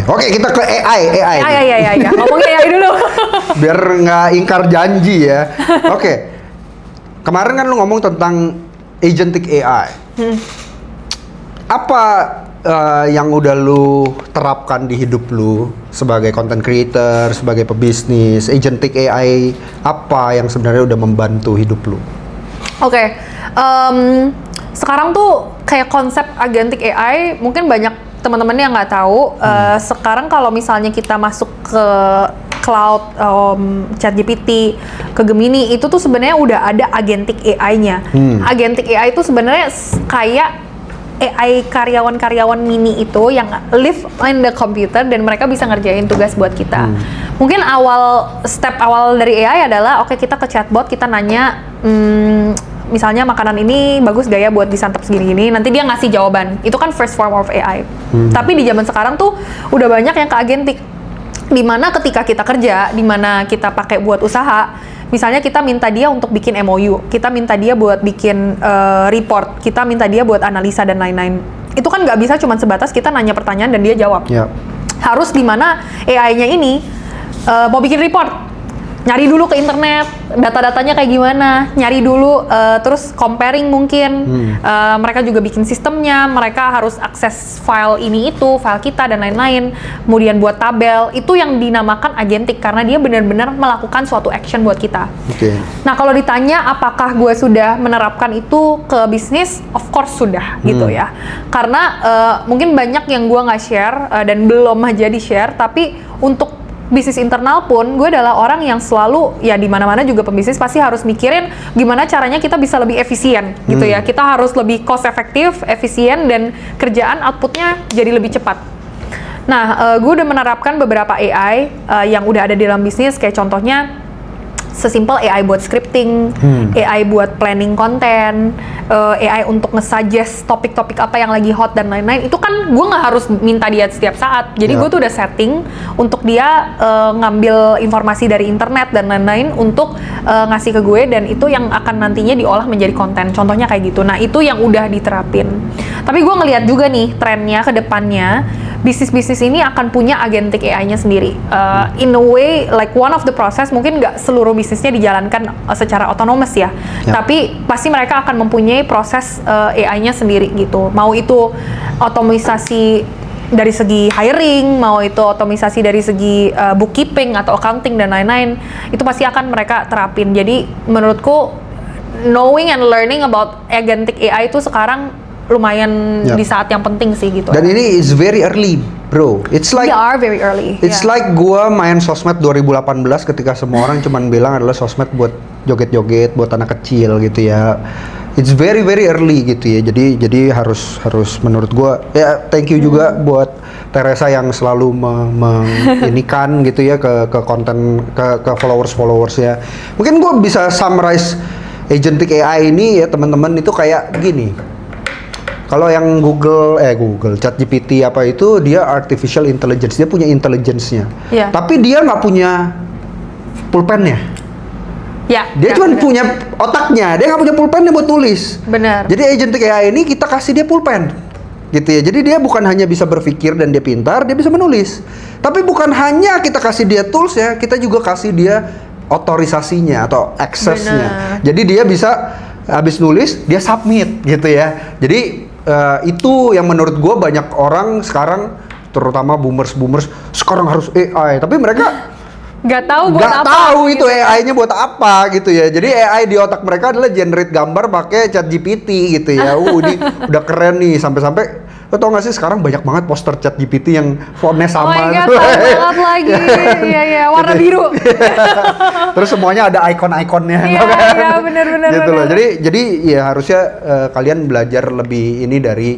Oke, kita ke AI. Ya. Ngomongin AI dulu. Biar nggak ingkar janji ya. Oke. Kemarin kan lu ngomong tentang agentic AI. Apa yang udah lu terapkan di hidup lu sebagai content creator, sebagai pebisnis? Agentic AI apa yang sebenarnya udah membantu hidup lu? Oke. Sekarang tuh kayak konsep agentic AI mungkin banyak teman-teman yang nggak tahu. Sekarang kalau misalnya kita masuk ke cloud, ChatGPT, ke Gemini, itu tuh sebenarnya udah ada agentic AI-nya. Agentic AI itu sebenarnya kayak AI karyawan-karyawan mini itu yang live in the computer dan mereka bisa ngerjain tugas buat kita. Mungkin step awal dari AI adalah oke, kita ke chatbot, kita nanya misalnya makanan ini bagus gak ya buat disantap segini-gini, nanti dia ngasih jawaban. Itu kan first form of AI. Tapi di zaman sekarang tuh udah banyak yang ke agentic, dimana ketika kita kerja, dimana kita pakai buat usaha, misalnya kita minta dia untuk bikin MOU, kita minta dia buat bikin report, kita minta dia buat analisa dan lain-lain. Itu kan nggak bisa cuma sebatas kita nanya pertanyaan dan dia jawab. Harus dimana AI-nya ini mau bikin report, nyari dulu ke internet, data-datanya kayak gimana, nyari dulu, terus comparing mungkin, mereka juga bikin sistemnya, mereka harus akses file ini itu, file kita dan lain-lain, kemudian buat tabel, itu yang dinamakan agentic, karena dia benar-benar melakukan suatu action buat kita. Nah kalau ditanya apakah gue sudah menerapkan itu ke bisnis, of course sudah, gitu ya, karena mungkin banyak yang gue nggak share, dan belum aja di-share, tapi untuk bisnis internal pun, gue adalah orang yang selalu, ya di mana-mana juga pembisnis pasti harus mikirin gimana caranya kita bisa lebih efisien, gitu ya. Kita harus lebih cost efektif, efisien, dan kerjaan outputnya jadi lebih cepat. Nah, gue udah menerapkan beberapa AI yang udah ada di dalam bisnis, kayak contohnya sesimpel AI buat scripting, AI buat planning konten, AI untuk nge-suggest topik-topik apa yang lagi hot dan lain-lain. Itu kan gue nggak harus minta dia setiap saat. Jadi gue tuh udah setting untuk dia ngambil informasi dari internet dan lain-lain untuk ngasih ke gue, dan itu yang akan nantinya diolah menjadi konten. Contohnya kayak gitu. Nah itu yang udah diterapin. Tapi gue ngelihat juga nih trennya ke depannya, bisnis-bisnis ini akan punya agentic AI-nya sendiri. In a way, like one of the process, mungkin nggak seluruh bisnisnya dijalankan secara otonomus ya. Tapi pasti mereka akan mempunyai proses AI-nya sendiri gitu. Mau itu otomisasi dari segi hiring, mau itu otomisasi dari segi bookkeeping atau accounting dan lain-lain, itu pasti akan mereka terapin. Jadi menurutku, knowing and learning about agentic AI itu sekarang lumayan di saat yang penting sih gitu. Dan ini is very early, bro. It's like we are very early. It's like gua main sosmed 2018 ketika semua orang cuman bilang adalah sosmed buat joget-joget, buat anak kecil gitu ya. It's very early gitu ya. Jadi harus menurut gua ya, thank you juga buat Teresa yang selalu menginikan gitu ya ke konten, ke followers ya. Mungkin gua bisa summarize agentic AI ini ya teman-teman, itu kayak gini. Kalau yang Google ChatGPT apa itu, dia artificial intelligence, dia punya intelligence-nya. Tapi dia nggak punya pulpennya. Dia cuma punya otaknya, dia nggak punya pulpennya buat tulis. Benar. Jadi agentic AI ini kita kasih dia pulpen, gitu ya. Jadi dia bukan hanya bisa berpikir dan dia pintar, dia bisa menulis. Tapi bukan hanya kita kasih dia tools ya, kita juga kasih dia otorisasinya atau access-nya. Jadi dia bisa habis nulis, dia submit gitu ya. Jadi itu yang menurut gue banyak orang sekarang, terutama boomers sekarang harus AI, tapi mereka nggak tahu itu AI-nya buat apa gitu ya. Jadi AI di otak mereka adalah generate gambar pakai ChatGPT gitu ya. Ini udah keren nih, sampai lo tau gak sih sekarang banyak banget poster ChatGPT yang fontnya sama. Oh my god, tahu banget lagi. Iya, warna biru. Terus semuanya ada icon-iconnya. Iya, benar. Gitu loh. Jadi ya harusnya kalian belajar lebih ini dari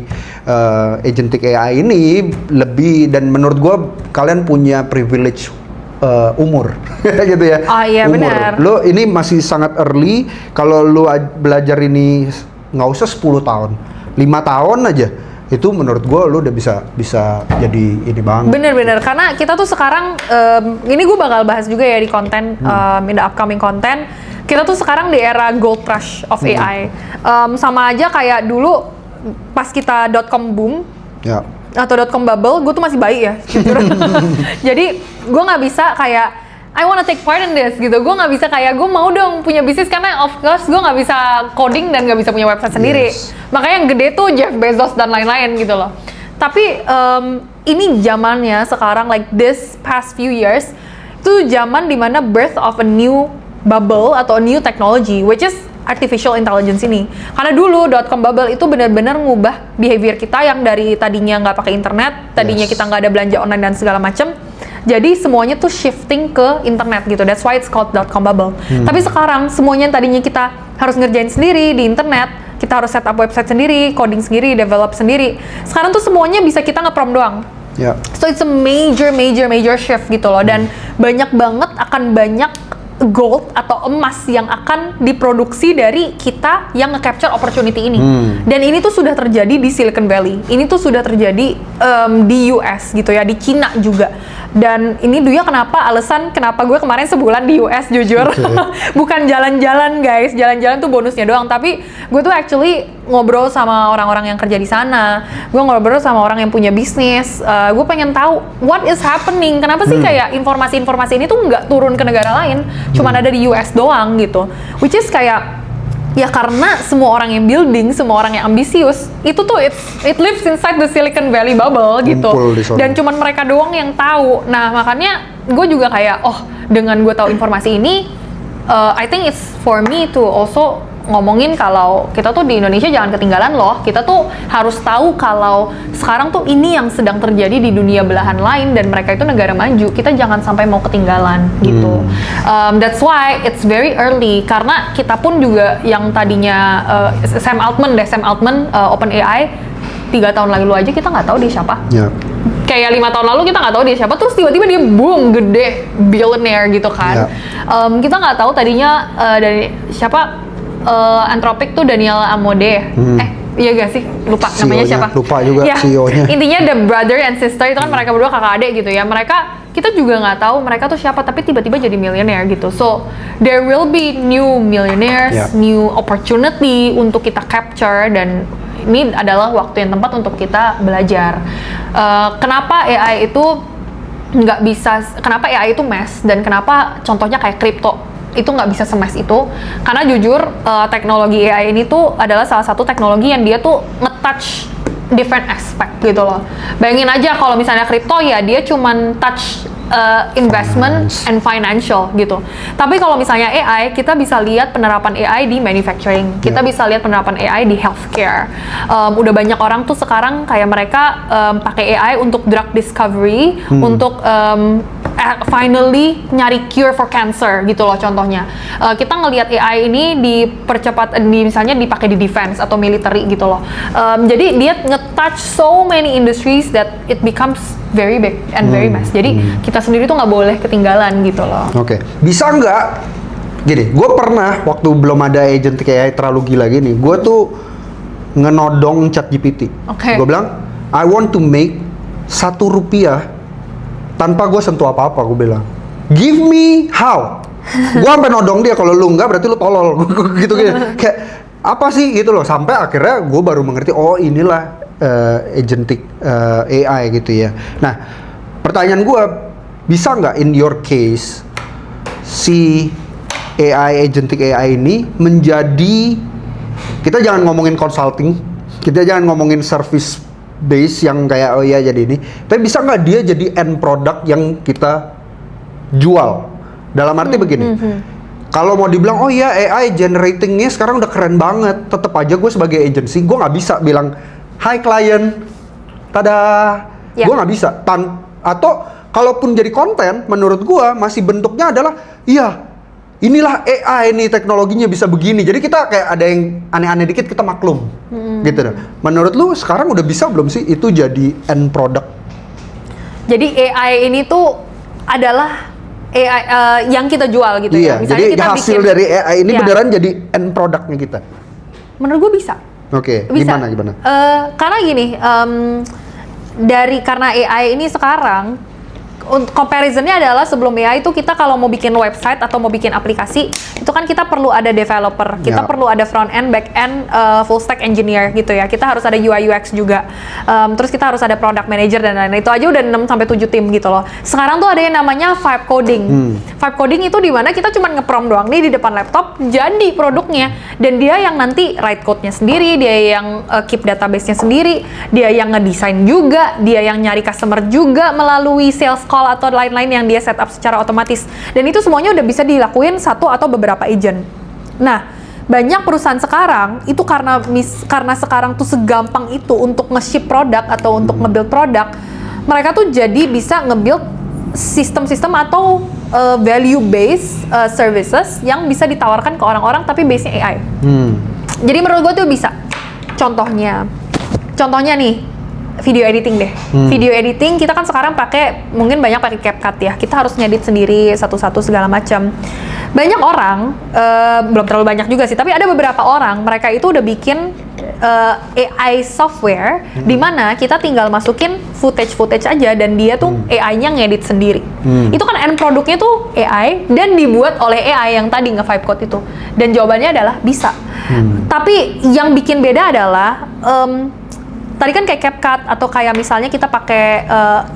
agentic AI ini lebih, dan menurut gua kalian punya privilege umur gitu ya. Oh iya, umur. benar. Lo ini masih sangat early. Kalau lo belajar ini nggak usah 10 tahun, 5 tahun aja, itu menurut gue lo udah bisa jadi ini banget. Bener, karena kita tuh sekarang ini gue bakal bahas juga ya di konten, in the upcoming content. Kita tuh sekarang di era gold rush of AI. Sama aja kayak dulu pas kita .com boom, atau .com bubble, gue tuh masih bayi ya, jujur. Jadi gue nggak bisa kayak I wanna take part in this gitu. Gue nggak bisa kayak gue mau dong punya bisnis karena of course gue nggak bisa coding dan nggak bisa punya website sendiri. Yes. Makanya yang gede tuh Jeff Bezos dan lain-lain gitu loh. Tapi ini zamannya sekarang, like this past few years, itu zaman dimana birth of a new bubble atau a new technology, which is artificial intelligence ini. Karena dulu .com bubble itu benar-benar ngubah behavior kita yang dari tadinya nggak pakai internet, tadinya Yes. kita nggak ada belanja online dan segala macem. Jadi semuanya tuh shifting ke internet gitu. That's why it's called .com bubble. Tapi sekarang semuanya yang tadinya kita harus ngerjain sendiri di internet, kita harus set up website sendiri, coding sendiri, develop sendiri. Sekarang tuh semuanya bisa kita nge-prompt doang. Ya. So it's a major shift gitu loh. Dan banyak banget akan banyak gold atau emas yang akan diproduksi dari kita yang nge-capture opportunity ini. Dan ini tuh sudah terjadi di Silicon Valley. Ini tuh sudah terjadi di US gitu ya, di Cina juga. Dan ini Duya alasan kenapa gue kemarin sebulan di US jujur. Bukan jalan-jalan guys, jalan-jalan tuh bonusnya doang. Tapi gue tuh actually ngobrol sama orang-orang yang kerja di sana. Gue ngobrol sama orang yang punya bisnis. Gue pengen tahu what is happening. Kenapa sih kayak informasi-informasi ini tuh nggak turun ke negara lain, cuman ada di US doang gitu. Which is kayak ya karena semua orang yang building, semua orang yang ambisius, itu tuh it lives inside the Silicon Valley bubble gitu. Ngumpul di sana. Dan cuman mereka doang yang tahu. Nah makanya gue juga kayak dengan gue tahu informasi ini, I think it's for me to also ngomongin kalau kita tuh di Indonesia jangan ketinggalan loh. Kita tuh harus tahu kalau sekarang tuh ini yang sedang terjadi di dunia belahan lain dan mereka itu negara maju. Kita jangan sampai mau ketinggalan gitu. That's why it's very early, karena kita pun juga yang tadinya Sam Altman, OpenAI 3 tahun lalu aja kita nggak tahu dia siapa. Ya. Kayak 5 tahun lalu kita nggak tahu dia siapa, terus tiba-tiba dia boom gede billionaire gitu kan. Kita nggak tahu tadinya dari siapa. Anthropic tuh Daniel Amode. Iya gak sih? Lupa namanya CEO-nya, siapa? lupa juga ya, CEO-nya. Intinya the brother and sister itu kan mereka berdua kakak adik gitu ya. Kita juga nggak tahu mereka tuh siapa, tapi tiba-tiba jadi millionaire gitu. So there will be new millionaires, new opportunity untuk kita capture, dan ini adalah waktu yang tepat untuk kita belajar. Kenapa AI itu nggak bisa? Kenapa AI itu mass, dan kenapa contohnya kayak kripto itu nggak bisa semes itu, karena jujur teknologi AI ini tuh adalah salah satu teknologi yang dia tuh nge-touch different aspect gitu loh. Bayangin aja kalau misalnya kripto ya dia cuman touch investment and financial gitu. Tapi kalau misalnya AI, kita bisa lihat penerapan AI di manufacturing, kita bisa lihat penerapan AI di healthcare. Udah banyak orang tuh sekarang kayak mereka pakai AI untuk drug discovery, untuk finally nyari cure for cancer gitu loh contohnya. Kita ngelihat AI ini dipercepat, misalnya dipakai di defense atau military gitu loh. Jadi dia nge-touch so many industries that it becomes very big and very mass. Jadi kita sendiri tuh nggak boleh ketinggalan gitu loh. Oke. Bisa nggak? Gini, gue pernah waktu belum ada agentic AI terlalu gila gini, gue tuh ngenodong ChatGPT. Gue bilang, I want to make Rp1 tanpa gue sentuh apa-apa. Gue bilang, give me how. Gue sampai nodong dia, kalau lu nggak berarti lu tolol. Gitu. Kayak apa sih gitu loh. Sampai akhirnya gue baru mengerti, oh inilah agentic AI gitu ya. Nah, pertanyaan gue, bisa nggak in your case si agentic AI ini menjadi, kita jangan ngomongin consulting, kita jangan ngomongin service base yang kayak oh iya jadi ini, tapi bisa nggak dia jadi end product yang kita jual? Dalam arti begini, kalau mau dibilang oh iya AI generatingnya sekarang udah keren banget, tetap aja gue sebagai agency gue nggak bisa bilang hi client, tada, gue nggak bisa. Atau kalaupun jadi konten, menurut gue masih bentuknya adalah iya inilah AI nih teknologinya bisa begini. Jadi kita kayak ada yang aneh-aneh dikit kita maklum, gitu deh. Menurut lu sekarang udah bisa belum sih itu jadi end product? Jadi AI ini tuh adalah AI yang kita jual gitu ya. Misalnya jadi kita hasil bikin, dari AI ini beneran jadi end productnya kita. Menurut gue bisa. Oke, Bisa. gimana? Karena gini, karena AI ini sekarang Comparisonnya adalah sebelum AI itu kita kalau mau bikin website atau mau bikin aplikasi itu kan kita perlu ada developer, kita perlu ada front end, back end, full stack engineer gitu ya. Kita harus ada UI UX juga. Terus kita harus ada product manager dan lain-lain. Itu aja udah 6 sampai 7 tim gitu loh. Sekarang tuh ada yang namanya vibe coding. Vibe coding itu di mana kita cuma nge-prompt doang nih di depan laptop jadi produknya, dan dia yang nanti write code-nya sendiri, dia yang keep database-nya sendiri, dia yang ngedesain juga, dia yang nyari customer juga melalui sales call atau lain-lain yang dia set up secara otomatis. Dan itu semuanya udah bisa dilakuin satu atau beberapa agent. Nah, banyak perusahaan sekarang itu karena sekarang tuh segampang itu untuk nge-ship produk atau untuk nge-build produk, mereka tuh jadi bisa nge-build sistem-sistem atau value based services yang bisa ditawarkan ke orang-orang tapi base-nya AI. Jadi menurut gue tuh bisa. Contohnya nih, video editing deh. Video editing kita kan sekarang mungkin banyak pakai CapCut ya. Kita harus ngedit sendiri satu-satu segala macam. Banyak orang, belum terlalu banyak juga sih, tapi ada beberapa orang mereka itu udah bikin AI software di mana kita tinggal masukin footage aja dan dia tuh AI-nya ngedit sendiri. Itu kan end produknya tuh AI dan dibuat oleh AI yang tadi nge-vibe code itu. Dan jawabannya adalah bisa. Tapi yang bikin beda adalah tadi kan kayak CapCut atau kayak misalnya kita pakai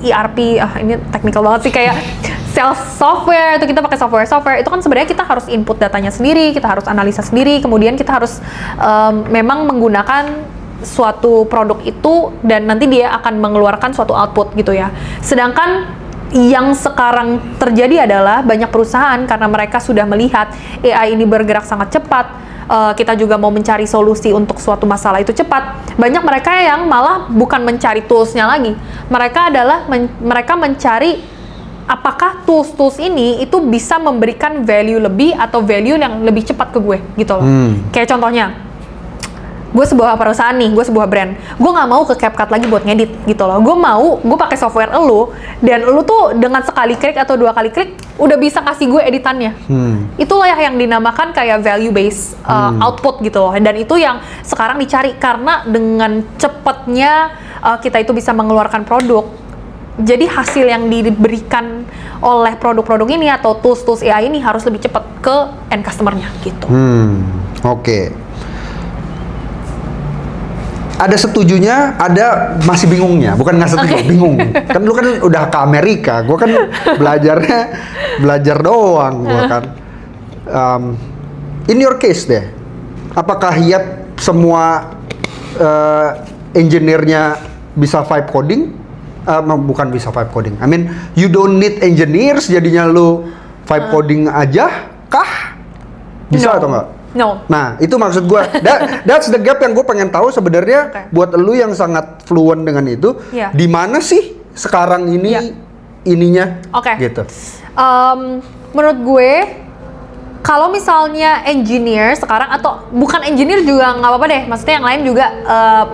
ERP, ini technical banget sih, kayak sales software atau kita pakai software itu kan sebenarnya kita harus input datanya sendiri, kita harus analisa sendiri, kemudian kita harus memang menggunakan suatu produk itu dan nanti dia akan mengeluarkan suatu output gitu ya. Sedangkan yang sekarang terjadi adalah banyak perusahaan karena mereka sudah melihat AI ini bergerak sangat cepat. Kita juga mau mencari solusi untuk suatu masalah itu cepat. Banyak mereka yang malah bukan mencari toolsnya lagi. Mereka adalah mereka mencari apakah tools ini itu bisa memberikan value lebih atau value yang lebih cepat ke gue gitu loh. Kayak contohnya, gue sebuah perusahaan nih, gue sebuah brand, gue nggak mau ke CapCut lagi buat ngedit gitu loh. Gue pakai software elu, dan elu tuh dengan sekali klik atau 2 kali klik udah bisa kasih gue editannya. Itulah yang dinamakan kayak value based output gitu loh. Dan itu yang sekarang dicari karena dengan cepatnya kita itu bisa mengeluarkan produk. Jadi hasil yang diberikan oleh produk-produk ini atau tools AI ini harus lebih cepat ke end customer-nya gitu. Oke. Ada setujunya, ada masih bingungnya. Bukan nggak setuju, bingung. Kan lu kan udah ke Amerika, gue kan belajar doang, gue kan. In your case deh, apakah semua engineer-nya bisa vibe coding? Bukan bisa vibe coding. I mean, you don't need engineers, jadinya lu vibe coding aja kah? Bisa atau enggak? No. Nah, itu maksud gue. That's the gap yang gue pengen tahu sebenarnya. Buat lu yang sangat fluent dengan itu, di mana sih sekarang ini ininya? Gitu. Menurut gue, kalau misalnya engineer sekarang atau bukan engineer juga nggak apa-apa deh. Maksudnya yang lain juga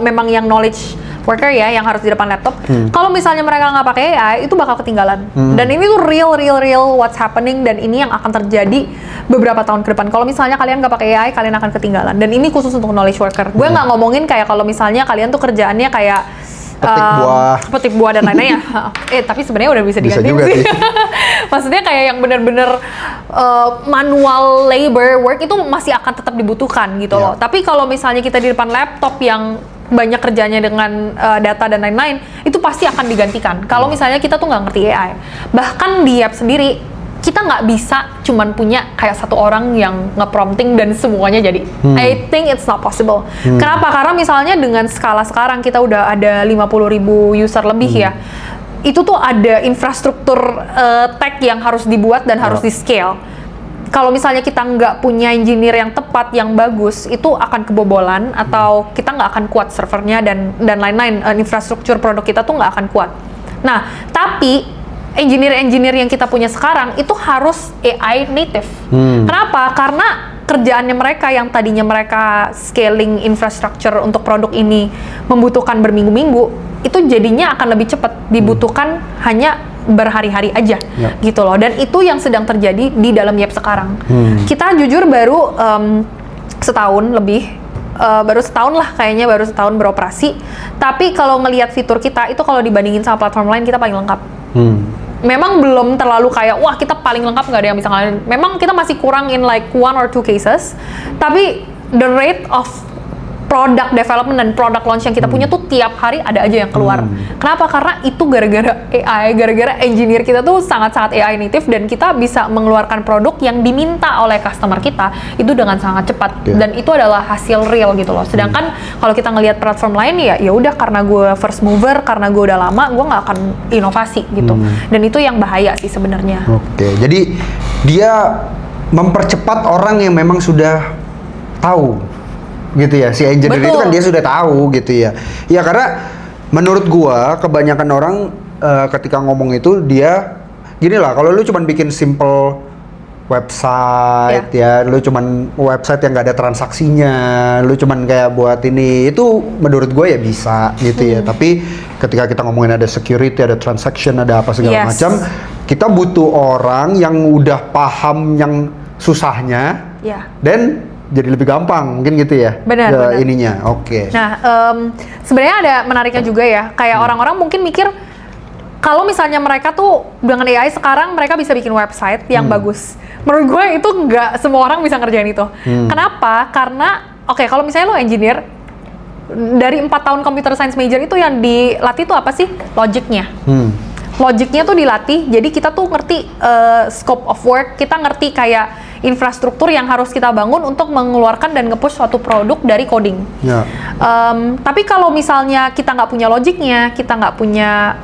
memang yang knowledge worker ya, yang harus di depan laptop. Kalau misalnya mereka nggak pakai AI, itu bakal ketinggalan. Dan ini tuh real what's happening, dan ini yang akan terjadi beberapa tahun ke depan. Kalau misalnya kalian nggak pakai AI, kalian akan ketinggalan. Dan ini khusus untuk knowledge worker. Gue nggak ngomongin kayak kalau misalnya kalian tuh kerjaannya kayak petik buah dan lain-lain ya. Tapi sebenarnya udah bisa diganti sih. Maksudnya kayak yang bener-bener manual labor work itu masih akan tetap dibutuhkan gitu loh. Tapi kalau misalnya kita di depan laptop yang banyak kerjanya dengan data dan lain-lain, itu pasti akan digantikan. Kalau misalnya kita tuh nggak ngerti AI. Bahkan di app sendiri, kita nggak bisa cuman punya kayak satu orang yang nge-prompting dan semuanya jadi. I think it's not possible. Kenapa? Karena misalnya dengan skala sekarang kita udah ada 50.000 user lebih ya. Itu tuh ada infrastruktur tech yang harus dibuat dan harus di-scale. Kalau misalnya kita nggak punya engineer yang tepat, yang bagus, itu akan kebobolan atau kita nggak akan kuat servernya dan lain-lain. Infrastruktur produk kita tuh nggak akan kuat. Nah, tapi engineer yang kita punya sekarang itu harus AI native. Kenapa? Karena kerjaannya mereka yang tadinya mereka scaling infrastructure untuk produk ini membutuhkan berminggu-minggu, itu jadinya akan lebih cepat, dibutuhkan hanya berhari-hari aja gitu loh. Dan itu yang sedang terjadi di dalam Yep sekarang. Kita jujur baru setahun lebih, baru setahun lah kayaknya, baru setahun beroperasi. Tapi kalau ngelihat fitur kita itu kalau dibandingin sama platform lain, kita paling lengkap. memang belum terlalu kayak wah kita paling lengkap, nggak ada yang bisa ngalahin. Memang kita masih kurang in like 1 or 2 cases, tapi the rate of product development dan product launch yang kita punya tuh tiap hari ada aja yang keluar. Kenapa? Karena itu gara-gara AI, gara-gara engineer kita tuh sangat-sangat AI native, dan kita bisa mengeluarkan produk yang diminta oleh customer kita itu dengan sangat cepat. Dan itu adalah hasil real gitu loh. Sedangkan kalau kita ngelihat platform lain ya udah, karena gue first mover, karena gue udah lama, gue nggak akan inovasi gitu. Dan itu yang bahaya sih sebenarnya. Oke, jadi dia mempercepat orang yang memang sudah tahu gitu ya, si engineer itu kan dia sudah tahu gitu ya. Ya karena menurut gua kebanyakan orang ketika ngomong itu dia gini lah, kalau lu cuman bikin simple website ya, lu cuman website yang nggak ada transaksinya, lu cuman kayak buat ini, itu menurut gue ya bisa gitu ya. Tapi ketika kita ngomongin ada security, ada transaction, ada apa segala macam, kita butuh orang yang udah paham yang susahnya, dan jadi lebih gampang mungkin gitu ya. Benar. Ininya. Oke. Nah, sebenarnya ada menariknya juga ya. Kayak orang-orang mungkin mikir kalau misalnya mereka tuh dengan AI sekarang mereka bisa bikin website yang bagus. Menurut gue itu nggak semua orang bisa ngerjain itu. Kenapa? Karena kalau misalnya lo engineer, dari 4 tahun computer science major itu yang dilatih tuh apa sih? Logiknya. Logiknya tuh dilatih, jadi kita tuh ngerti scope of work, kita ngerti kayak infrastruktur yang harus kita bangun untuk mengeluarkan dan nge-push suatu produk dari coding. Tapi kalau misalnya kita nggak punya logiknya, kita nggak punya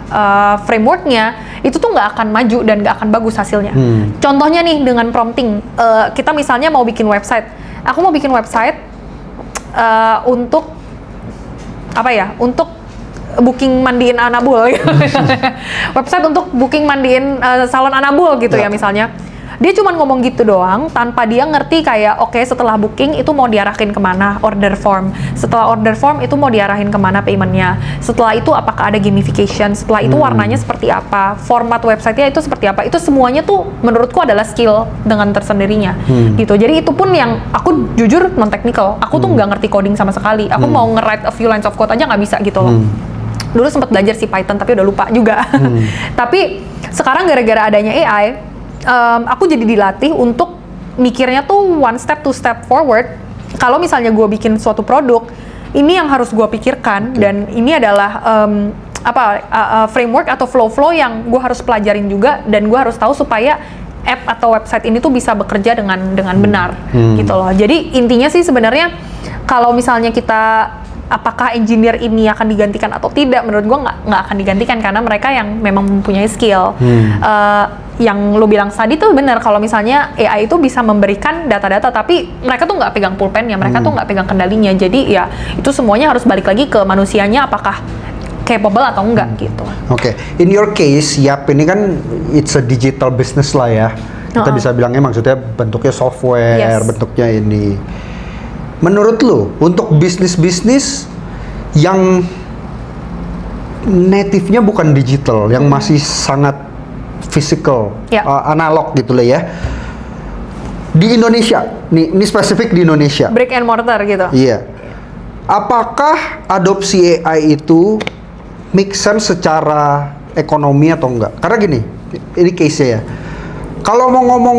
frameworknya, itu tuh nggak akan maju dan nggak akan bagus hasilnya. Contohnya nih dengan prompting, kita misalnya mau bikin website. Aku mau bikin website untuk apa ya? Untuk booking mandiin anabul gitu. Website untuk booking mandiin salon anabul gitu ya misalnya. Dia cuma ngomong gitu doang tanpa dia ngerti kayak setelah booking itu mau diarahin kemana order form, setelah order form itu mau diarahin kemana paymentnya, setelah itu apakah ada gamification, setelah itu warnanya seperti apa, format websitenya itu seperti apa. Itu semuanya tuh menurutku adalah skill dengan tersendirinya gitu. Jadi itu pun yang aku jujur non technical, aku tuh nggak ngerti coding sama sekali. Aku mau nge-write a few lines of code aja nggak bisa gitu loh. Dulu sempat belajar sih Python tapi udah lupa juga. Tapi sekarang gara-gara adanya AI, aku jadi dilatih untuk mikirnya tuh 1 step 2 step forward. Kalau misalnya gue bikin suatu produk, ini yang harus gue pikirkan, dan ini adalah framework atau flow yang gue harus pelajarin juga, dan gue harus tahu supaya app atau website ini tuh bisa bekerja dengan benar gitu loh. Jadi intinya sih sebenarnya kalau misalnya kita apakah engineer ini akan digantikan atau tidak, menurut gue nggak akan digantikan karena mereka yang memang mempunyai skill. Yang lo bilang tadi tuh benar, kalau misalnya AI itu bisa memberikan data-data tapi mereka tuh nggak pegang pulpennya, mereka tuh nggak pegang kendalinya. Jadi ya itu semuanya harus balik lagi ke manusianya, apakah capable atau enggak gitu. Oke. In your case, Yap ini kan it's a digital business lah ya. Kita bisa bilangnya maksudnya bentuknya software, bentuknya ini. Menurut lo, untuk bisnis-bisnis yang native-nya bukan digital, yang masih sangat physical, analog gitu lah ya, di Indonesia, ini spesifik di Indonesia, brick and mortar gitu. Iya. Apakah adopsi AI itu make sense secara ekonomi atau enggak? Karena gini, ini case-nya ya. Kalau mau ngomong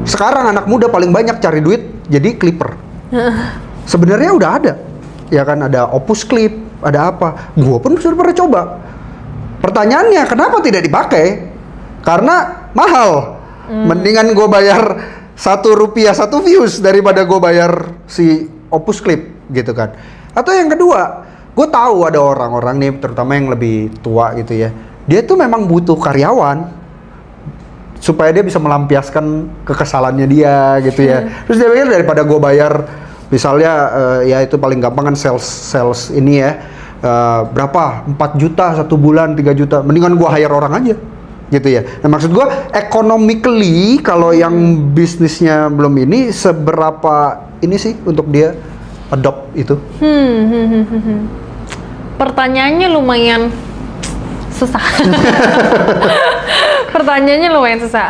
sekarang anak muda paling banyak cari duit jadi clipper. Sebenarnya udah ada, ya kan, ada Opus Clip, ada apa. Gua pun sudah pernah coba. Pertanyaannya kenapa tidak dipakai? Karena mahal. Mendingan gue bayar Rp1 1 views daripada gue bayar si Opus Clip gitu kan. Atau yang kedua, gue tahu ada orang-orang nih, terutama yang lebih tua gitu ya, dia tuh memang butuh karyawan supaya dia bisa melampiaskan kekesalannya dia gitu ya. Terus dia pikir daripada gue bayar misalnya ya itu paling gampang kan sales ini ya, berapa 4 juta 1 bulan, 3 juta, mendingan gue hire orang aja gitu ya. Nah maksud gue economically kalau yang bisnisnya belum ini, seberapa ini sih untuk dia adopt itu? Pertanyaannya lumayan susah. Pertanyaannya lumayan susah.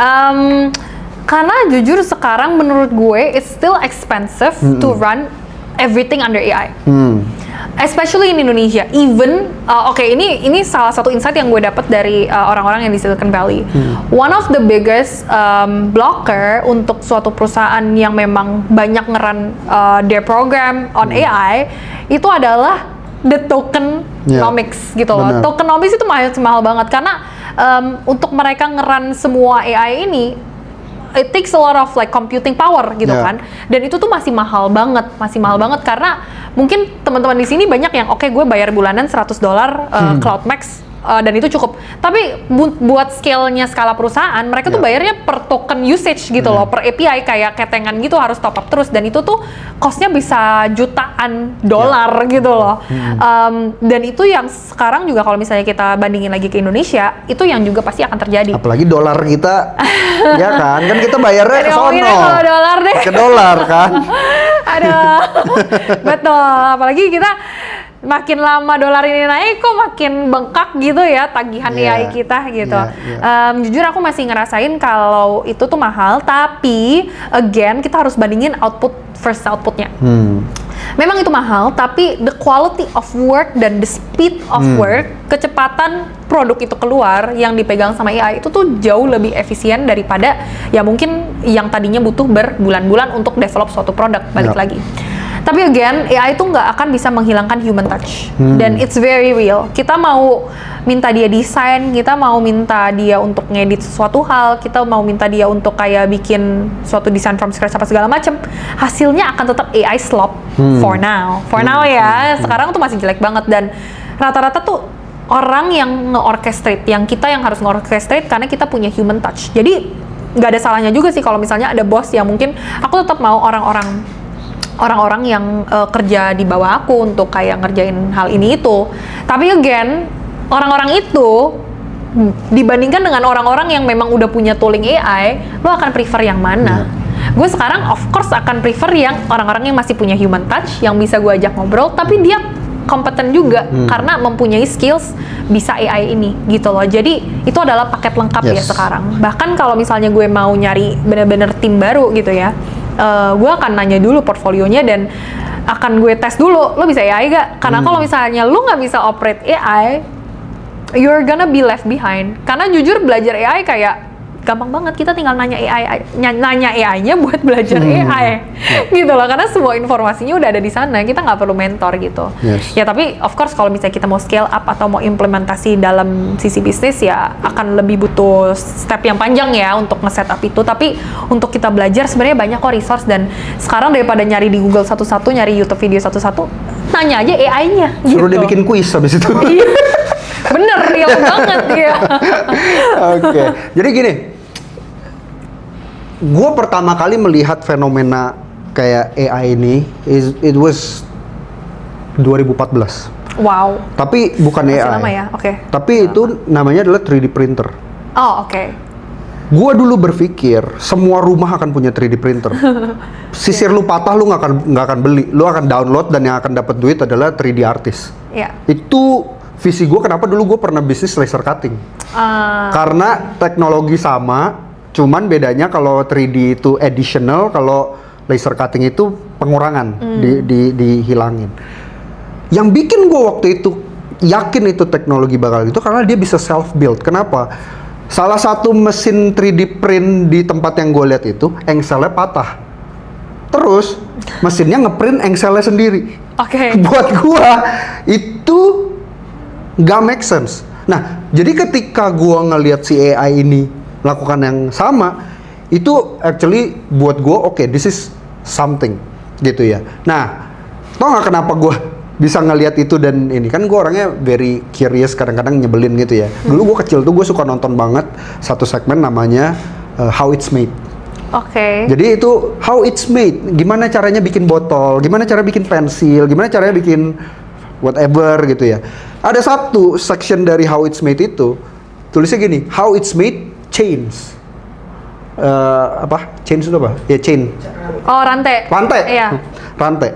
Karena jujur sekarang menurut gue it's still expensive to run everything under AI. especially in Indonesia. Even ini salah satu insight yang gue dapat dari orang-orang yang di Silicon Valley. One of the biggest blocker untuk suatu perusahaan yang memang banyak ngeran their program on AI itu adalah the tokenomics gitu loh. Benar. Tokenomics itu mahal banget karena untuk mereka ngeran semua AI ini it takes a lot of like computing power gitu kan, dan itu tuh masih mahal banget karena mungkin teman-teman di sini banyak yang oke, gue bayar bulanan $100 Cloud Max dan itu cukup, tapi buat skala perusahaan mereka tuh bayarnya per token usage gitu loh, per API kayak ketengan gitu, harus top up terus, dan itu tuh costnya bisa jutaan dolar gitu loh. Dan itu yang sekarang juga kalau misalnya kita bandingin lagi ke Indonesia, itu yang juga pasti akan terjadi. Apalagi dolar kita, ya kan kita bayarnya ke sono. Kalau dolar deh. Ke dolar kan. Aduh, betul. Apalagi kita makin lama dolar ini naik, kok makin bengkak gitu ya tagihan AI kita gitu. Jujur aku masih ngerasain kalau itu tuh mahal, tapi again kita harus bandingin output versus outputnya. Memang itu mahal, tapi the quality of work dan the speed of work, kecepatan produk itu keluar yang dipegang sama AI itu tuh jauh lebih efisien daripada ya mungkin yang tadinya butuh berbulan-bulan untuk develop suatu produk, balik lagi. Tapi again, AI itu nggak akan bisa menghilangkan human touch. Dan it's very real. Kita mau minta dia desain, kita mau minta dia untuk ngedit sesuatu hal, kita mau minta dia untuk kayak bikin suatu desain from scratch apa segala macam, hasilnya akan tetap AI slop for now. For now ya, sekarang tuh masih jelek banget, dan rata-rata tuh orang yang nge-orchestrate, yang kita yang harus nge-orchestrate karena kita punya human touch. Jadi nggak ada salahnya juga sih kalau misalnya ada bos yang mungkin aku tetap mau orang-orang yang kerja di bawah aku untuk kayak ngerjain hal ini itu. Tapi again, orang-orang itu dibandingkan dengan orang-orang yang memang udah punya tooling AI, lo akan prefer yang mana? Gue sekarang of course akan prefer yang orang-orang yang masih punya human touch, yang bisa gue ajak ngobrol, tapi dia kompeten juga karena mempunyai skills bisa AI ini gitu loh. Jadi itu adalah paket lengkap ya sekarang. Bahkan kalau misalnya gue mau nyari bener-bener tim baru gitu ya, gue akan nanya dulu portfolionya dan akan gue tes dulu, lo bisa AI gak? Karena kalau misalnya lo nggak bisa operate AI, you're gonna be left behind. Karena jujur belajar AI kayak gampang banget, kita tinggal nanya AI-nya buat belajar AI, gitu loh. Karena semua informasinya udah ada di sana, kita nggak perlu mentor gitu. Ya tapi of course kalau misalnya kita mau scale up atau mau implementasi dalam sisi bisnis ya akan lebih butuh step yang panjang ya untuk nge-setup itu. Tapi untuk kita belajar sebenarnya banyak kok resource, dan sekarang daripada nyari di Google satu-satu, nyari YouTube video satu-satu, tanya aja AI-nya. Suruh gitu. dia bikin kuis habis itu. Bener, real banget ya. Oke, jadi gini. Gue pertama kali melihat fenomena kayak AI ini, it was 2014. Wow. Tapi bukan Masih AI. lama ya, oke. Tapi itu namanya adalah 3D printer. Oh, oke. Gue dulu berpikir semua rumah akan punya 3D printer. Sisir lu patah, lu nggak akan beli, lu akan download, dan yang akan dapat duit adalah 3D artist. Iya. Itu visi gue. Kenapa dulu gue pernah bisnis laser cutting? Karena teknologi sama. Cuman bedanya kalau 3D itu additional, kalau laser cutting itu pengurangan, dihilangin. Yang bikin gue waktu itu yakin itu teknologi bakal itu karena dia bisa self build. Kenapa? Salah satu mesin 3D print di tempat yang gue lihat itu engselnya patah. Terus mesinnya ngeprint engselnya sendiri. Oke. Buat gue itu nggak make sense. Nah, jadi ketika gue ngelihat si AI ini melakukan yang sama, itu actually buat gue oke, this is something gitu ya. Nah, tau nggak kenapa gue bisa ngelihat itu, dan ini kan gue orangnya very curious, kadang-kadang nyebelin gitu ya. Dulu gue kecil tuh gue suka nonton banget satu segmen namanya How It's Made. Oke. Jadi itu how it's made, gimana caranya bikin botol, gimana cara bikin pensil, gimana caranya bikin whatever gitu ya. Ada satu section dari how it's made itu tulisnya gini, how it's made chains. Chains itu apa? Ya chain. Oh, rantai. Iya. Rantai.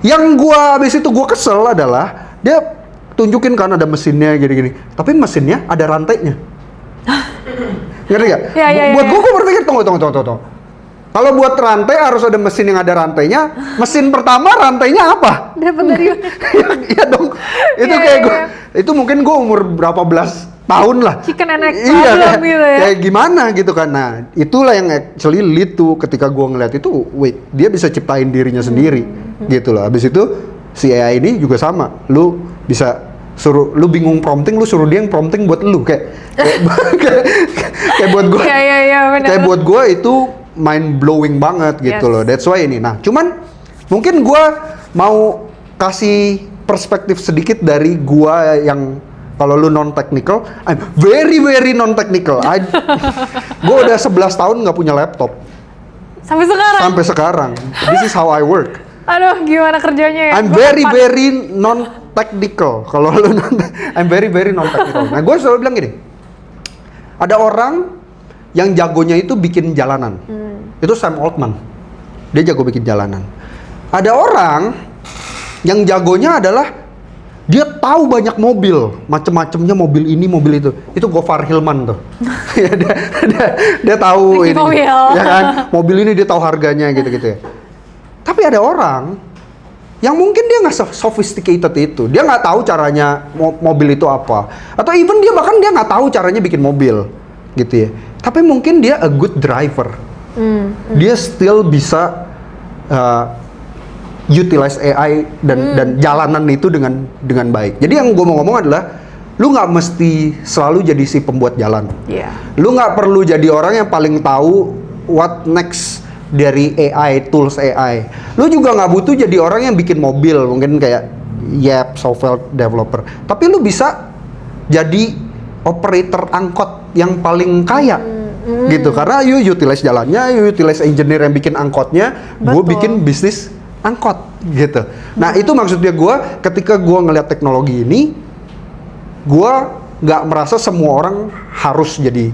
Yang gua habis itu gua kesel adalah dia tunjukin kan ada mesinnya gini-gini, tapi mesinnya ada rantainya. Ngerti gak? Ya. Buat gua berpikir tunggu. Kalau buat rantai harus ada mesin yang ada rantainya. Mesin pertama rantainya apa? Dapat dari mana? Iya dong. Itu Iya, kayak iya, gue. Itu mungkin gue umur berapa belas tahun lah. Chicken and egg Iya, problem gitu ya. kayak gimana gitu kan. Nah, itulah yang actually lead to ketika gue ngeliat itu, wait, dia bisa ciptain dirinya sendiri gitu loh. Habis itu si AI ini juga sama. Lu bisa suruh, lu bingung prompting, lu suruh dia yang prompting buat lu kayak kayak buat gue. Iya, benar. Kayak buat gue itu mind blowing banget gitu Yes. loh. That's why ini. Nah, cuman mungkin gue mau kasih perspektif sedikit dari gue yang kalau lu non technical, I'm very very non technical. Gue udah 11 tahun nggak punya laptop Sampai sekarang. sampai sekarang. This is how I work. Aduh, gimana kerjanya ya? I'm Gua very kapan- very non technical. Kalau lu I'm very very non technical. Nah, gue selalu bilang gini. Ada orang yang jagonya itu bikin jalanan. Itu Sam Altman. Dia jago bikin jalanan. Ada orang yang jagonya adalah dia tahu banyak mobil, macem-macemnya mobil ini, mobil itu. Itu Gofar Hilman tuh. dia tahu Bikin ini, mobil. ya kan? Mobil ini dia tahu harganya gitu-gitu ya. Tapi ada orang yang mungkin dia nggak sophisticated itu, dia nggak tahu caranya mobil itu apa, atau even dia bahkan dia nggak tahu caranya bikin mobil, gitu ya. Tapi mungkin dia a good driver, dia still bisa utilize AI dan jalanan itu dengan baik. Jadi yang gue mau ngomong adalah, lu nggak mesti selalu jadi si pembuat jalan. Iya. Lu nggak perlu jadi orang yang paling tahu what next dari AI, tools AI. Lu juga nggak butuh jadi orang yang bikin mobil, mungkin kayak software developer. Tapi lu bisa jadi operator angkot yang paling kaya. Gitu, karena you utilize jalannya, you utilize engineer yang bikin angkotnya, gue Betul. bikin bisnis angkot gitu. Nah itu maksudnya gue, ketika gue ngeliat teknologi ini, gue nggak merasa semua orang harus jadi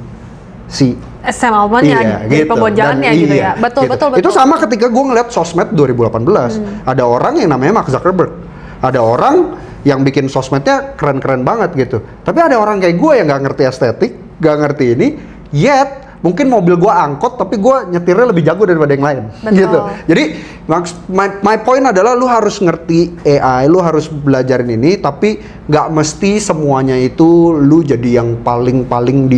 si Sam Altman ya, jadi pembuat jalannya Dan gitu ya. Betul. Itu sama ketika gue ngeliat sosmed 2018. Ada orang yang namanya Mark Zuckerberg. Ada orang yang bikin sosmednya keren-keren banget gitu. Tapi ada orang kayak gue yang nggak ngerti estetik, nggak ngerti ini, yet mungkin mobil gue angkot tapi gue nyetirnya lebih jago daripada yang lain. Betul. Gitu. Jadi my point adalah lu harus ngerti AI, lu harus belajarin ini, tapi nggak mesti semuanya itu lu jadi yang paling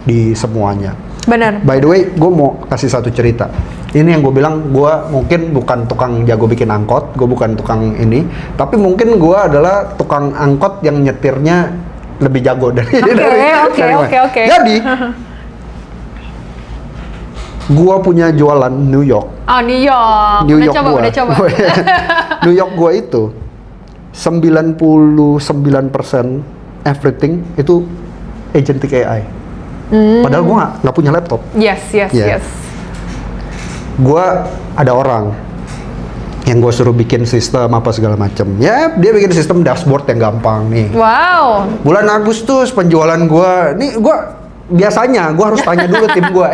di semuanya. Benar. By the way, gue mau kasih satu cerita. Ini yang gue bilang, gue mungkin bukan tukang jago bikin angkot, gue bukan tukang ini, tapi mungkin gue adalah tukang angkot yang nyetirnya lebih jago dari Oke. Jadi, gue punya jualan New York. Oh, New York. Udah coba. New York gue itu 99% everything itu agentic AI. Padahal gue nggak punya laptop. Yes. Yeah. Gue ada orang yang gue suruh bikin sistem apa segala macem. Ya, dia bikin sistem dashboard yang gampang nih. Wow. Bulan Agustus penjualan gue, nih gue biasanya gue harus tanya dulu tim gue,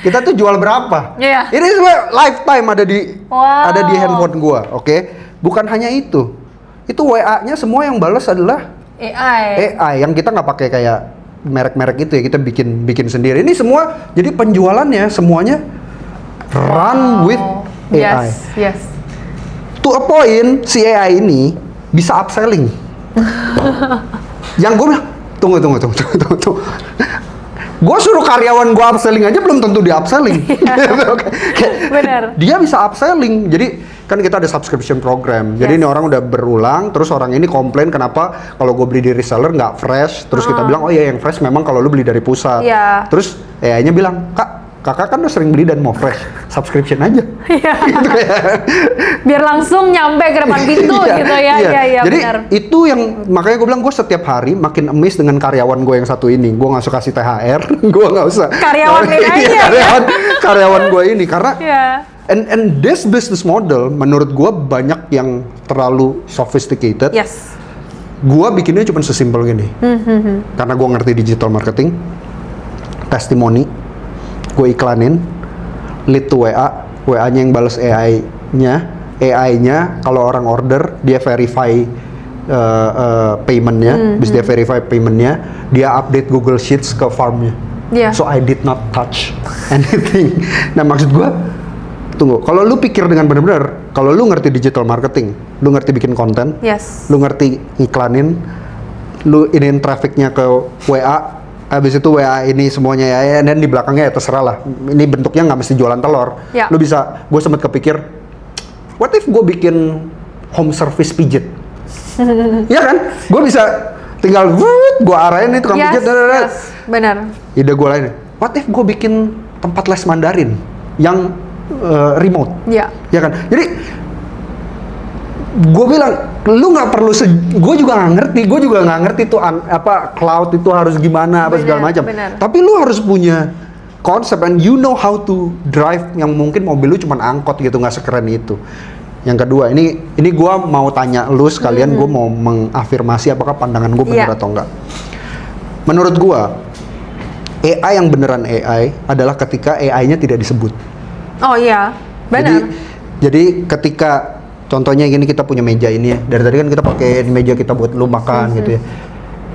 kita tuh jual berapa? Iya. Ini semua lifetime Wow. ada di handphone gue, oke? Bukan hanya itu WA-nya semua yang balas adalah AI yang kita nggak pakai kayak merek-merek itu ya, kita bikin sendiri. Ini semua jadi penjualannya semuanya run with AI. Yes. To a point, si AI ini bisa upselling. Yang gue bilang, tunggu. Gue suruh karyawan gue upselling aja belum tentu dia upselling. Benar. Dia bisa upselling. Jadi kan kita ada subscription program. Jadi ini orang udah berulang, terus orang ini komplain kenapa kalau gue beli di reseller nggak fresh. Terus kita bilang, oh iya yang fresh memang kalau lu beli dari pusat. Iya. Terus AI-nya bilang, kakak kan udah sering beli dan mau fresh, subscription aja. Iya. Gitu kayak. Biar langsung nyampe ke depan pintu gitu ya. Iya, Jadi benar. itu yang makanya gue bilang, gue setiap hari makin amazed dengan karyawan gue yang satu ini. Gue nggak usah kasih THR, gue nggak usah. Karyawan ini aja. Karyawan gue ini karena Iya. and this business model menurut gue banyak yang terlalu sophisticated. Yes. Gue bikinnya cuma sesimpel gini. Karena gue ngerti digital marketing, testimoni, gue iklanin, lead to WA-nya yang balas AI-nya kalau orang order dia verify payment-nya, bis dia verify payment-nya, dia update Google Sheets ke farm-nya. Iya. So I did not touch anything. Nah maksud gue, tunggu. Kalau lu pikir dengan benar-benar, kalau lu ngerti digital marketing, lu ngerti bikin konten, Yes. lu ngerti iklanin, lu iniin trafficnya ke WA, habis itu WA ini semuanya ya, dan di belakangnya ya terserah lah. Ini bentuknya nggak mesti jualan telur. Ya. Lu bisa, gue sempet kepikir, what if gue bikin home service pijet? Iya kan? Gue bisa tinggal gue arahin nih tukang pijet. Yes, benar. Ide gue lain, what if gue bikin tempat les Mandarin yang remote? Ya. Ya kan? Jadi gue bilang, lu nggak perlu, gue juga nggak ngerti tuh apa cloud itu harus gimana apa segala macam. Benar. Tapi lu harus punya konsep and you know how to drive yang mungkin mobil lu cuma angkot gitu, nggak sekeren itu. Yang kedua, ini gue mau tanya lu sekalian, gue mau mengafirmasi apakah pandangan gue benar atau enggak. Menurut gue, AI yang beneran AI adalah ketika AI-nya tidak disebut. Oh iya, benar. Jadi ketika contohnya gini, kita punya meja ini ya. Dari tadi kan kita pakai meja kita buat lu makan gitu ya.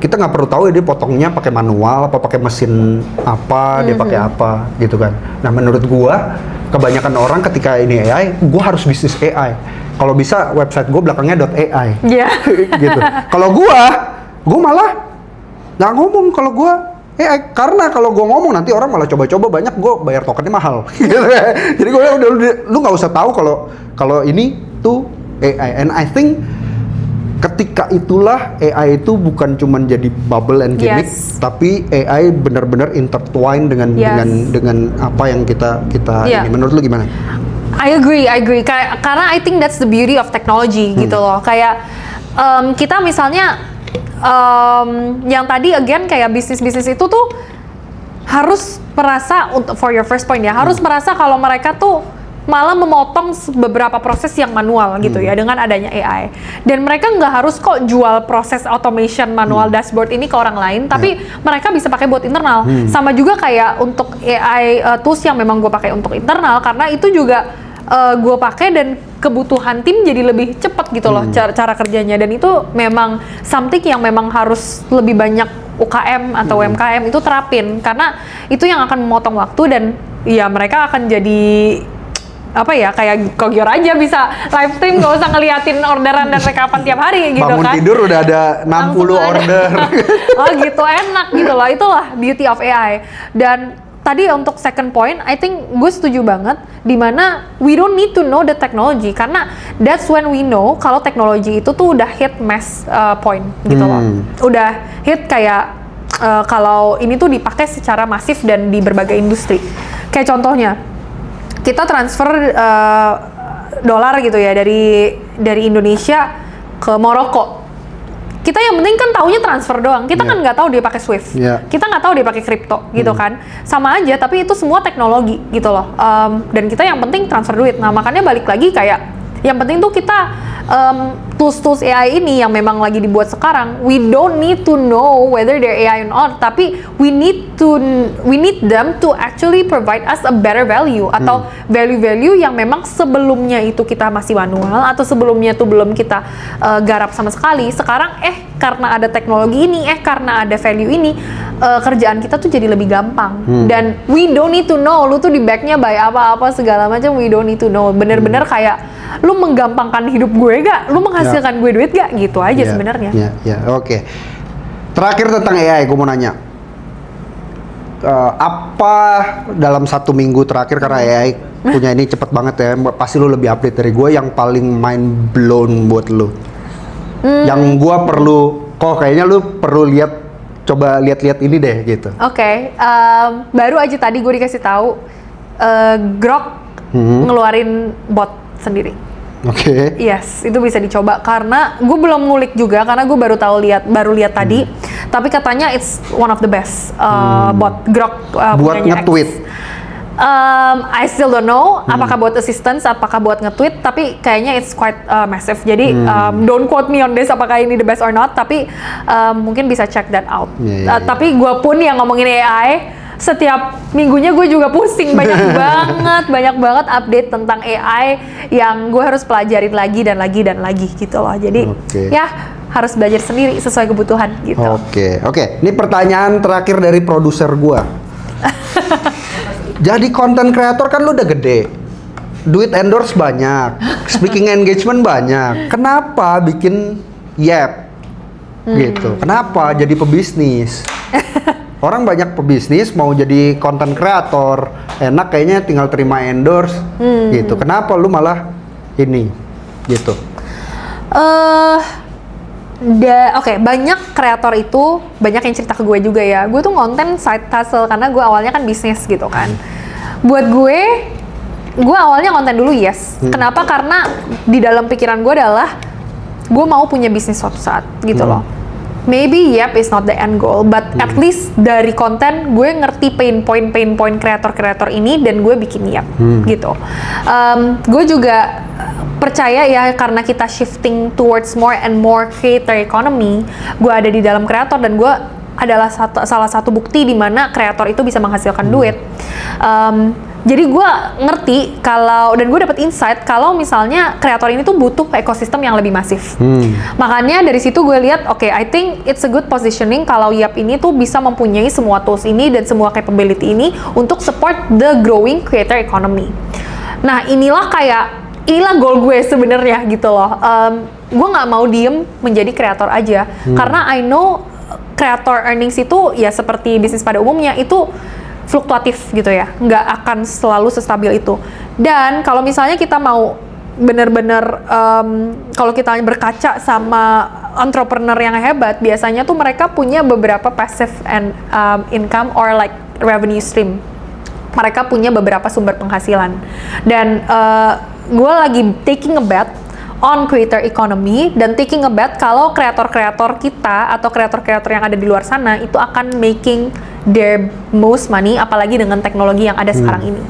Kita nggak perlu tahu ya dia potongnya pakai manual apa pakai mesin apa, dia pakai apa gitu kan. Nah, menurut gua kebanyakan orang ketika ini AI, gua harus bisnis AI. Kalau bisa website gua belakangnya .ai. Iya. Gitu. Kalau gua malah nggak ngomong kalau gua AI, karena kalau gua ngomong nanti orang malah coba-coba banyak, gua bayar tokennya mahal. Gitu. Jadi gua udah lu nggak usah tahu kalau ini tuh AI. And I think ketika itulah AI itu bukan cuma jadi bubble and gimmick, tapi AI benar-benar intertwine dengan apa yang kita ini. Menurut lu gimana? I agree. Karena I think that's the beauty of technology gitu loh. Kayak kita misalnya yang tadi again kayak bisnis-bisnis itu tuh harus merasa, for your first point ya, harus merasa kalau mereka tuh malah memotong beberapa proses yang manual gitu ya dengan adanya AI. Dan mereka nggak harus kok jual proses automation manual dashboard ini ke orang lain, tapi mereka bisa pakai buat internal. Sama juga kayak untuk AI tools yang memang gue pakai untuk internal, karena itu juga gue pakai dan kebutuhan tim jadi lebih cepat gitu loh cara kerjanya. Dan itu memang something yang memang harus lebih banyak UKM atau UMKM itu terapin, karena itu yang akan memotong waktu dan ya mereka akan jadi apa ya, kayak Kogior aja bisa live stream, gak usah ngeliatin orderan dan rekapan tiap hari gitu. Bangun kan tidur udah ada 60 order. Oh gitu, enak gitu loh. Itulah beauty of AI. Dan tadi untuk second point, I think gue setuju banget, dimana we don't need to know the technology, karena that's when we know kalau teknologi itu tuh udah hit mass point gitu loh. Udah hit kayak kalau ini tuh dipakai secara masif dan di berbagai industri. Kayak contohnya, kita transfer dolar gitu ya dari Indonesia ke Maroko. Kita yang penting kan taunya transfer doang. Kita kan nggak tahu dia pakai Swift. Kita nggak tahu dia pakai kripto gitu kan. Sama aja, tapi itu semua teknologi gitu loh. Dan kita yang penting transfer duit. Nah, makanya balik lagi kayak yang penting tuh kita tools-tools AI ini yang memang lagi dibuat sekarang, we don't need to know whether they're AI or not, tapi we need them to actually provide us a better value atau value-value yang memang sebelumnya itu kita masih manual atau sebelumnya tuh belum kita garap sama sekali. Sekarang karena ada teknologi ini, karena ada value ini, kerjaan kita tuh jadi lebih gampang. Dan we don't need to know lu tuh di backnya by apa-apa segala macam, we don't need to know. Bener-bener kayak lu menggampangkan hidup gue gak? Lu menghasilkan gue duit gak? Gitu aja sebenarnya. Oke. Terakhir tentang AI, gue mau nanya. Apa dalam 1 minggu terakhir, karena AI punya ini cepet banget ya, pasti lu lebih update dari gue, yang paling mind blown buat lu? Yang gue perlu, kayaknya lu perlu coba lihat ini deh gitu. Oke. Baru aja tadi gue dikasih tahu Grok ngeluarin bot sendiri. Oke. Yes, itu bisa dicoba, karena gue belum ngulik juga, karena gue baru lihat tadi. Tapi katanya it's one of the best bot Grok buat nge-tweet. I still don't know apakah buat assistance, apakah buat nge-tweet, tapi kayaknya it's quite massive. Jadi don't quote me on this apakah ini the best or not, tapi mungkin bisa check that out. Tapi gue pun yang ngomongin AI, setiap minggunya gue juga pusing, banyak banget update tentang AI yang gue harus pelajarin lagi dan lagi gitu loh. Jadi ya harus belajar sendiri sesuai kebutuhan gitu. Oke. Ini pertanyaan terakhir dari produser gue. Jadi konten kreator kan lu udah gede, duit endorse banyak, speaking engagement banyak. Kenapa bikin Yap? Gitu. Kenapa jadi pebisnis? Orang banyak pebisnis mau jadi content creator, enak kayaknya tinggal terima endorse, gitu. Kenapa lu malah ini, gitu? Oke, banyak kreator itu banyak yang cerita ke gue juga ya. Gue tuh ngonten side hustle karena gue awalnya kan bisnis gitu kan. Buat gue awalnya konten dulu yes. Kenapa? Karena di dalam pikiran gue adalah gue mau punya bisnis suatu saat gitu loh. Maybe Yap is not the end goal, but at least dari konten gue ngerti pain point kreator-kreator ini dan gue bikin Yap gitu. Gue juga percaya ya karena kita shifting towards more and more creator economy, gue ada di dalam kreator dan gue adalah salah satu bukti di mana kreator itu bisa menghasilkan duit. Jadi gue ngerti kalau, dan gue dapet insight kalau misalnya kreator ini tuh butuh ekosistem yang lebih masif. Makanya dari situ gue lihat, oke, I think it's a good positioning kalau Yap ini tuh bisa mempunyai semua tools ini dan semua capability ini untuk support the growing creator economy. Nah inilah goal gue sebenarnya gitu loh. Gue nggak mau diem menjadi kreator aja, karena I know kreator earnings itu ya seperti bisnis pada umumnya itu fluktuatif gitu ya, nggak akan selalu sestabil itu. Dan kalau misalnya kita mau bener-bener kalau kita berkaca sama entrepreneur yang hebat, biasanya tuh mereka punya beberapa passive and income or like revenue stream. Mereka punya beberapa sumber penghasilan. Dan gue lagi taking a bet on creator economy dan taking a bet kalau kreator-kreator kita atau kreator-kreator yang ada di luar sana itu akan making their most money, apalagi dengan teknologi yang ada sekarang ini.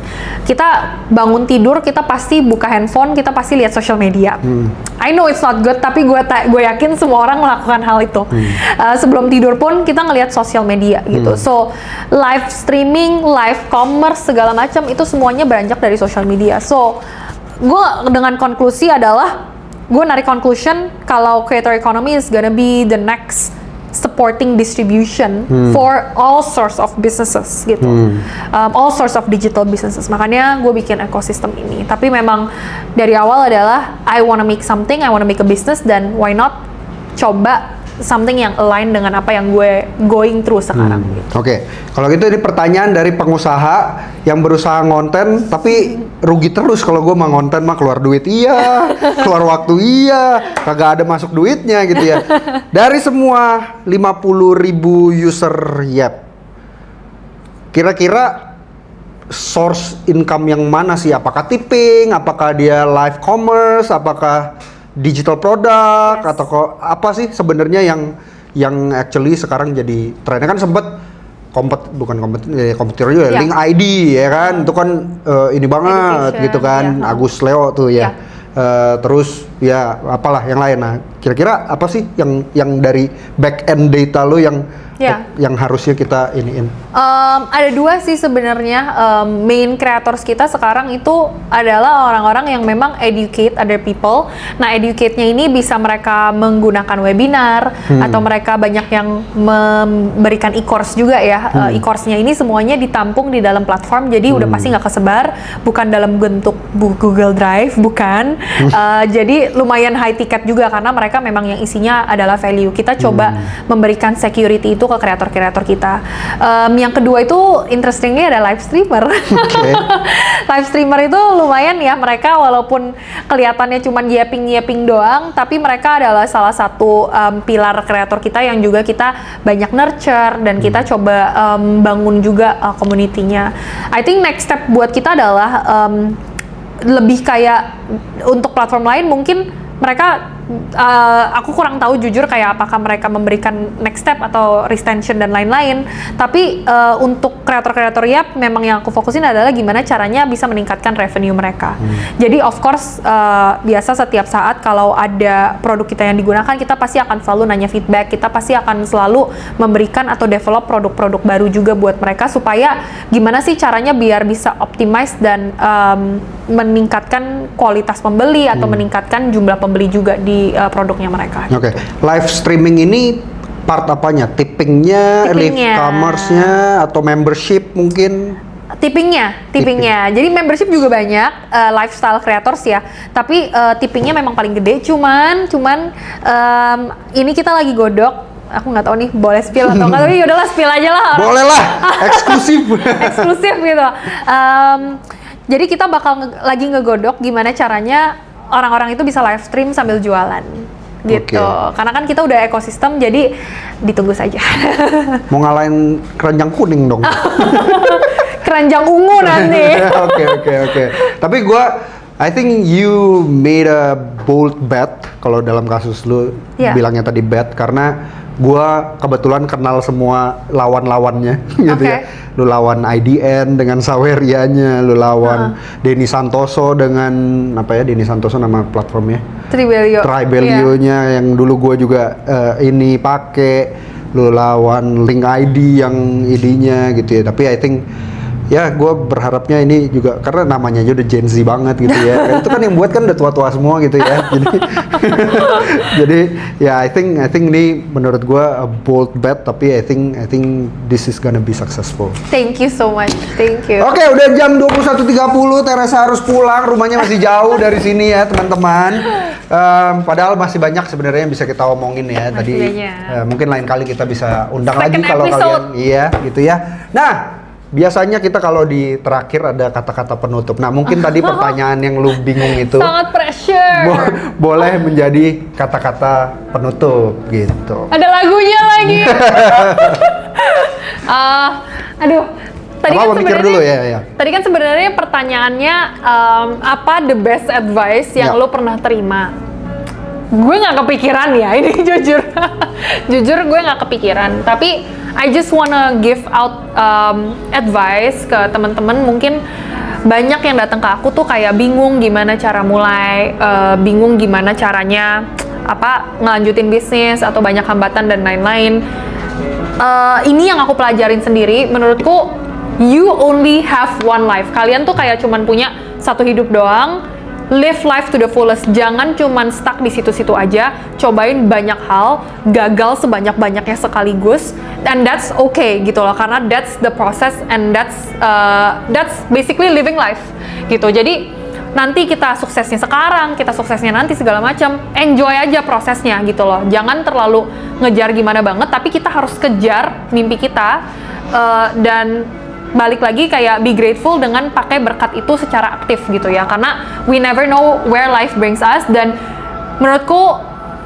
Kita bangun tidur, kita pasti buka handphone, kita pasti lihat social media. I know it's not good, tapi gue yakin semua orang melakukan hal itu. Sebelum tidur pun kita ngelihat social media gitu. So live streaming, live commerce segala macam itu semuanya beranjak dari social media. So gue dengan konklusi adalah gue narik conclusion kalau creator economy is gonna be the next supporting distribution for all sorts of businesses gitu, all sorts of digital businesses. Makanya gue bikin ekosistem ini. Tapi memang dari awal adalah I wanna make something, I wanna make a business, dan why not coba something yang align dengan apa yang gue going through sekarang. Gitu. Oke, kalau gitu ini pertanyaan dari pengusaha yang berusaha ngonten tapi rugi terus. Kalau gue mau ngonten mah keluar duit iya, keluar waktu iya, kagak ada masuk duitnya gitu ya. Dari semua 50.000 user Yap, kira-kira source income yang mana sih? Apakah tipping, apakah dia live commerce, apakah digital product, atau kok apa sih sebenarnya yang actually sekarang jadi trennya? Kan sempet kompetitor juga, Link ID ya kan, itu kan ini banget Education, gitu kan, Agus Leo tuh ya. Terus ya apalah yang lain. Nah kira-kira apa sih yang dari back end data lo yang harusnya kita iniin? Ada dua sih sebenarnya. Main creators kita sekarang itu adalah orang-orang yang memang educate other people. Nah, educate-nya ini bisa mereka menggunakan webinar atau mereka banyak yang memberikan e-course juga ya. E-course-nya ini semuanya ditampung di dalam platform, jadi udah pasti nggak kesebar, bukan dalam bentuk Google Drive, bukan. Jadi lumayan high ticket juga karena mereka memang yang isinya adalah value. Kita coba memberikan security itu ke kreator-kreator kita. Yang kedua itu interestingly ada live streamer. Okay. Live streamer itu lumayan ya, mereka walaupun kelihatannya cuma yapping doang, tapi mereka adalah salah satu pilar kreator kita yang juga kita banyak nurture dan kita coba bangun juga community-nya. I think next step buat kita adalah lebih kayak untuk platform lain mungkin mereka aku kurang tahu jujur kayak apakah mereka memberikan next step atau retention dan lain-lain. Tapi untuk kreator-kreator Yap memang yang aku fokusin adalah gimana caranya bisa meningkatkan revenue mereka. Jadi of course biasa setiap saat kalau ada produk kita yang digunakan, kita pasti akan selalu nanya feedback, kita pasti akan selalu memberikan atau develop produk-produk baru juga buat mereka supaya gimana sih caranya biar bisa optimize dan meningkatkan kualitas pembeli atau meningkatkan jumlah pembeli juga di produknya mereka. Oke. Live streaming ini part apanya? Tippingnya, live commerce-nya, atau membership mungkin? Tippingnya. Jadi membership juga banyak, lifestyle creators ya. Tapi tippingnya memang paling gede. Cuman ini kita lagi godok. Aku nggak tahu nih boleh spill atau nggak, tapi yaudahlah spill aja lah. Boleh lah, eksklusif. Eksklusif gitu. Jadi kita bakal lagi ngegodok gimana caranya orang-orang itu bisa live stream sambil jualan. Gitu. Karena kan kita udah ekosistem, jadi ditunggu saja. Mau ngalahin keranjang kuning dong. Keranjang ungu nanti. Oke. Tapi I think you made a bold bet kalau dalam kasus lu bilangnya tadi bet, karena gua kebetulan kenal semua lawan-lawannya gitu ya. Lu lawan IDN dengan Sawerianya, lu lawan Denny Santoso dengan Denny Santoso nama platformnya. Tribelio-nya yang dulu gua juga ini pakai. Lu lawan Link ID yang idenya gitu ya. Tapi I think ya gue berharapnya ini juga karena namanya aja udah Gen Z banget gitu ya. Itu kan yang buat kan udah tua-tua semua gitu ya. Jadi ya I think ini menurut gue a bold bet, tapi I think this is gonna be successful. Thank you so much. Thank you. Oke, udah jam 21.30, Teresa harus pulang, rumahnya masih jauh dari sini ya teman-teman. Padahal masih banyak sebenarnya yang bisa kita omongin ya. Tadi mungkin lain kali kita bisa undang lagi kalau kalian gitu ya. Nah, biasanya kita kalau di terakhir ada kata-kata penutup. Nah, mungkin tadi pertanyaan yang lu bingung itu sangat pressure. Boleh menjadi kata-kata penutup gitu. Ada lagunya lagi. Aduh. Tadi kan mikir dulu ya. Tadi kan sebenarnya pertanyaannya apa the best advice yang lo pernah terima? Gue nggak kepikiran ya ini jujur. Jujur gue nggak kepikiran. Tapi I just wanna give out advice ke teman-teman. Mungkin banyak yang datang ke aku tuh kayak bingung gimana cara mulai, bingung gimana caranya ngelanjutin bisnis atau banyak hambatan dan lain-lain. Ini yang aku pelajarin sendiri. Menurutku you only have one life. Kalian tuh kayak cuman punya satu hidup doang. Live life to the fullest. Jangan cuman stuck di situ-situ aja. Cobain banyak hal, gagal sebanyak-banyaknya sekaligus, and that's okay gitu loh. Karena that's the process and that's basically living life gitu. Jadi nanti kita suksesnya sekarang, kita suksesnya nanti segala macam. Enjoy aja prosesnya gitu loh. Jangan terlalu ngejar gimana banget, tapi kita harus kejar mimpi kita dan balik lagi kayak be grateful dengan pakai berkat itu secara aktif gitu ya, karena we never know where life brings us. Dan menurutku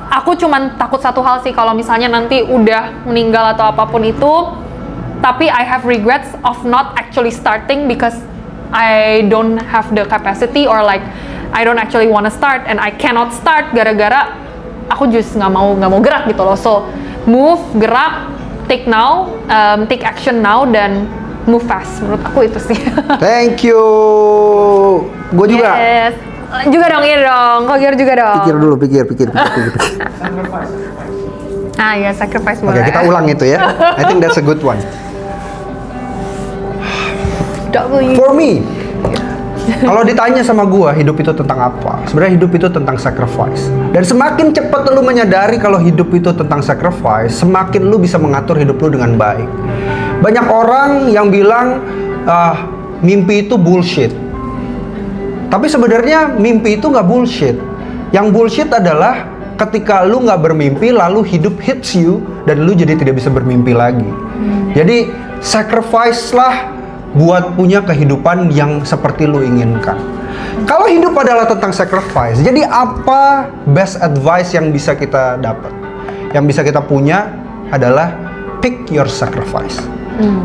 aku cuman takut satu hal sih, kalau misalnya nanti udah meninggal atau apapun itu, tapi I have regrets of not actually starting because I don't have the capacity or like I don't actually wanna start and I cannot start gara-gara aku just nggak mau gerak gitu loh. So move, gerak, take action now dan move fast. Menurut aku itu sih. Thank you. Gue juga. Yes. Juga dong, iya dong. Kok juga dong. Pikir dulu, pikir. Sacrifice boleh. Oke, kita ulang itu ya. I think that's a good one. For me, kalau ditanya sama gua, hidup itu tentang apa? Sebenarnya hidup itu tentang sacrifice. Dan semakin cepat lu menyadari kalau hidup itu tentang sacrifice, semakin lu bisa mengatur hidup lu dengan baik. Banyak orang yang bilang mimpi itu bullshit. Tapi sebenarnya mimpi itu nggak bullshit. Yang bullshit adalah ketika lu nggak bermimpi lalu hidup hits you dan lu jadi tidak bisa bermimpi lagi. Jadi sacrifice lah buat punya kehidupan yang seperti lu inginkan. Kalau hidup adalah tentang sacrifice, jadi apa best advice yang bisa kita dapat? Yang bisa kita punya adalah pick your sacrifice.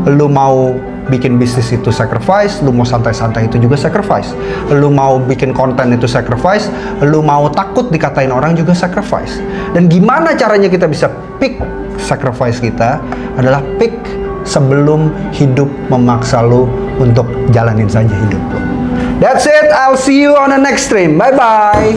Lu mau bikin bisnis itu sacrifice, lu mau santai-santai itu juga sacrifice. Lu mau bikin konten itu sacrifice, lu mau takut dikatain orang juga sacrifice. Dan gimana caranya kita bisa pick sacrifice kita adalah pick sebelum hidup memaksa lu untuk jalanin saja hidup lu. That's it, I'll see you on the next stream. Bye-bye.